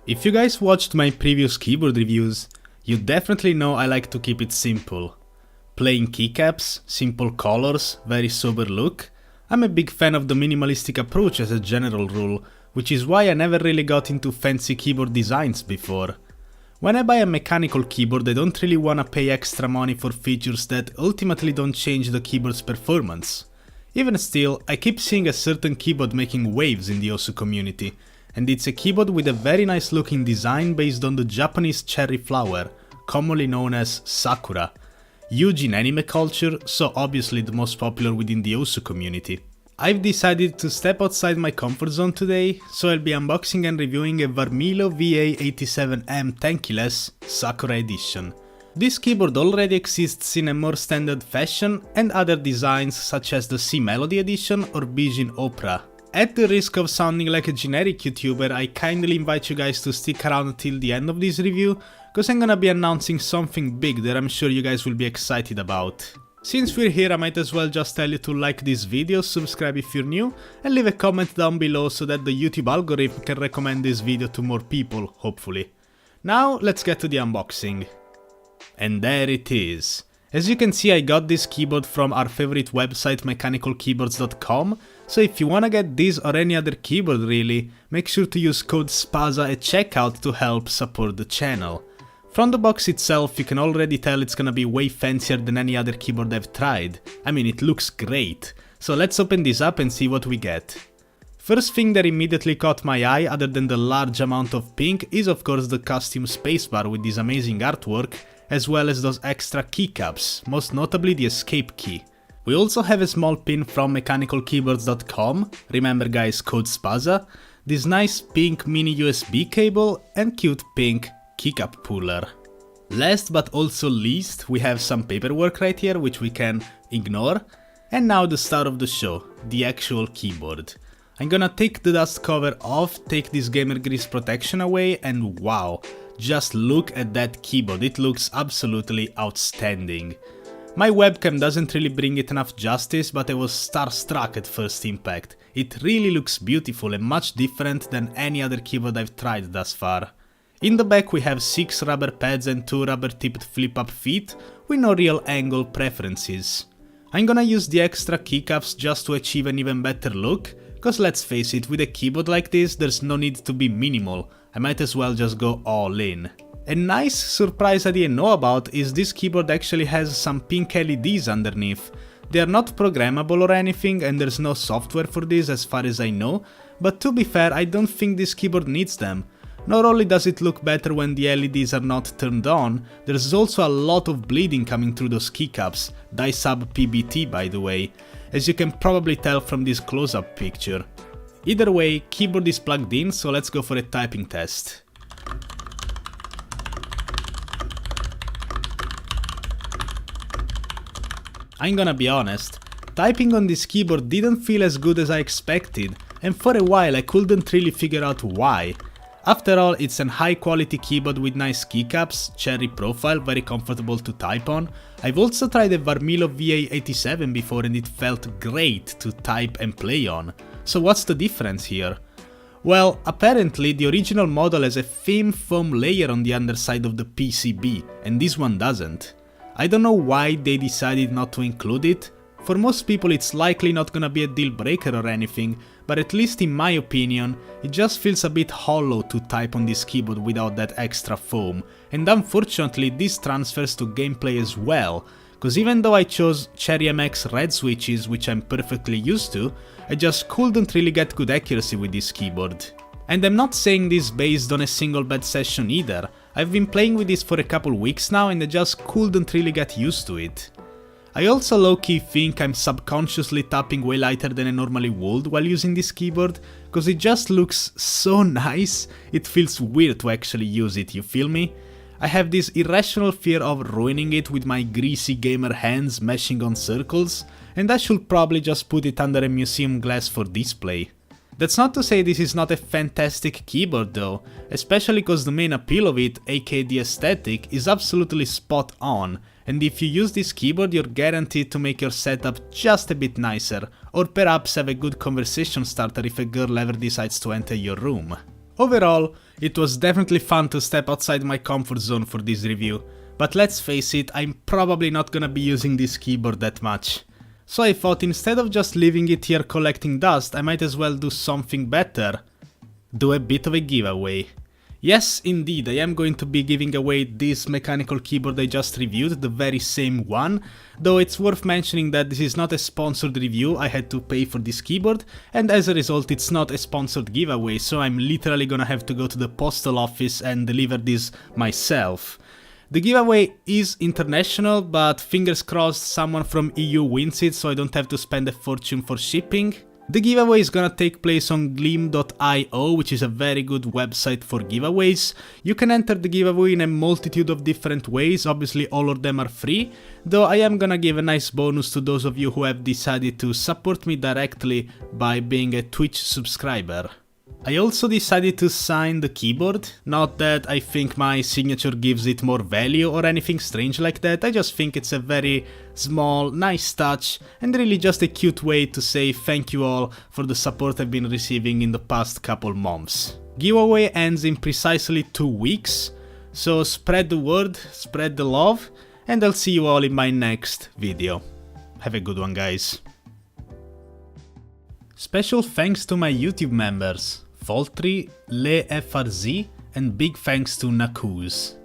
If you guys watched my previous keyboard reviews, you definitely know I like to keep it simple. Plain keycaps, simple colors, very sober look. I'm a big fan of the minimalistic approach as a general rule, which is why I never really got into fancy keyboard designs before. When I buy a mechanical keyboard, I don't really wanna pay extra money for features that ultimately don't change the keyboard's performance. Even still, I keep seeing a certain keyboard making waves in the Osu community, and it's a keyboard with a very nice looking design based on the Japanese cherry flower, commonly known as Sakura. Huge in anime culture, so obviously the most popular within the Osu community. I've decided to step outside my comfort zone today, so I'll be unboxing and reviewing a Varmilo VA87M tankless Sakura edition. This keyboard already exists in a more standard fashion and other designs such as the C Melody edition or Bijin Opera. At the risk of sounding like a generic YouTuber, I kindly invite you guys to stick around till the end of this review, cause I'm gonna be announcing something big that I'm sure you guys will be excited about. Since we're here, I might as well just tell you to like this video, subscribe if you're new, and leave a comment down below so that the YouTube algorithm can recommend this video to more people, hopefully. Now, let's get to the unboxing. And there it is. As you can see, I got this keyboard from our favorite website mechanicalkeyboards.com, so if you wanna get this or any other keyboard really, make sure to use code SPAZA at checkout to help support the channel. From the box itself, you can already tell it's gonna be way fancier than any other keyboard I've tried. I mean, it looks great. So let's open this up and see what we get. First thing that immediately caught my eye, other than the large amount of pink, is of course the custom spacebar with this amazing artwork, as well as those extra keycaps, most notably the escape key. We also have a small pin from mechanicalkeyboards.com, remember guys, code SPAZA, this nice pink mini USB cable and cute pink keycap puller. Last but also least, we have some paperwork right here which we can ignore. And now the star of the show, the actual keyboard. I'm gonna take the dust cover off, take this gamer grease protection away, and wow, just look at that keyboard, it looks absolutely outstanding. My webcam doesn't really bring it enough justice, but I was starstruck at first impact. It really looks beautiful and much different than any other keyboard I've tried thus far. In the back we have 6 rubber pads and 2 rubber tipped flip-up feet with no real angle preferences. I'm gonna use the extra keycaps just to achieve an even better look, cause let's face it, with a keyboard like this there's no need to be minimal, I might as well just go all in. A nice surprise I didn't know about is this keyboard actually has some pink LEDs underneath. They are not programmable or anything and there's no software for this as far as I know, but to be fair I don't think this keyboard needs them. Not only does it look better when the LEDs are not turned on, there's also a lot of bleeding coming through those keycaps, die sub PBT by the way, as you can probably tell from this close-up picture. Either way, keyboard is plugged in, so let's go for a typing test. I'm gonna be honest, typing on this keyboard didn't feel as good as I expected, and for a while I couldn't really figure out why. After all, it's an high quality keyboard with nice keycaps, cherry profile, very comfortable to type on. I've also tried a Varmilo VA87 before and it felt great to type and play on. So what's the difference here? Well, apparently the original model has a thin foam layer on the underside of the PCB, and this one doesn't. I don't know why they decided not to include it. For most people it's likely not gonna be a deal breaker or anything, but at least in my opinion, it just feels a bit hollow to type on this keyboard without that extra foam, and unfortunately this transfers to gameplay as well, cause even though I chose Cherry MX red switches, which I'm perfectly used to, I just couldn't really get good accuracy with this keyboard. And I'm not saying this based on a single bad session either. I've been playing with this for a couple weeks now and I just couldn't really get used to it. I also low-key think I'm subconsciously tapping way lighter than I normally would while using this keyboard, cause it just looks so nice, it feels weird to actually use it, you feel me? I have this irrational fear of ruining it with my greasy gamer hands meshing on circles, and I should probably just put it under a museum glass for display. That's not to say this is not a fantastic keyboard though, especially cause the main appeal of it, aka the aesthetic, is absolutely spot on, and if you use this keyboard you're guaranteed to make your setup just a bit nicer, or perhaps have a good conversation starter if a girl ever decides to enter your room. Overall, it was definitely fun to step outside my comfort zone for this review, but let's face it, I'm probably not gonna be using this keyboard that much. So I thought instead of just leaving it here collecting dust, I might as well do something better. Do a bit of a giveaway. Yes, indeed, I am going to be giving away this mechanical keyboard I just reviewed, the very same one, though it's worth mentioning that this is not a sponsored review, I had to pay for this keyboard, and as a result it's not a sponsored giveaway, so I'm literally gonna have to go to the postal office and deliver this myself. The giveaway is international, but fingers crossed someone from EU wins it so I don't have to spend a fortune for shipping. The giveaway is gonna take place on gleam.io, which is a very good website for giveaways. You can enter the giveaway in a multitude of different ways, obviously all of them are free, though I am gonna give a nice bonus to those of you who have decided to support me directly by being a Twitch subscriber. I also decided to sign the keyboard, not that I think my signature gives it more value or anything strange like that, I just think it's a very small, nice touch and really just a cute way to say thank you all for the support I've been receiving in the past couple months. Giveaway ends in precisely 2 weeks, so spread the word, spread the love, and I'll see you all in my next video. Have a good one, guys. Special thanks to my YouTube members, Voltri, Le FRZ, and big thanks to Nakuz.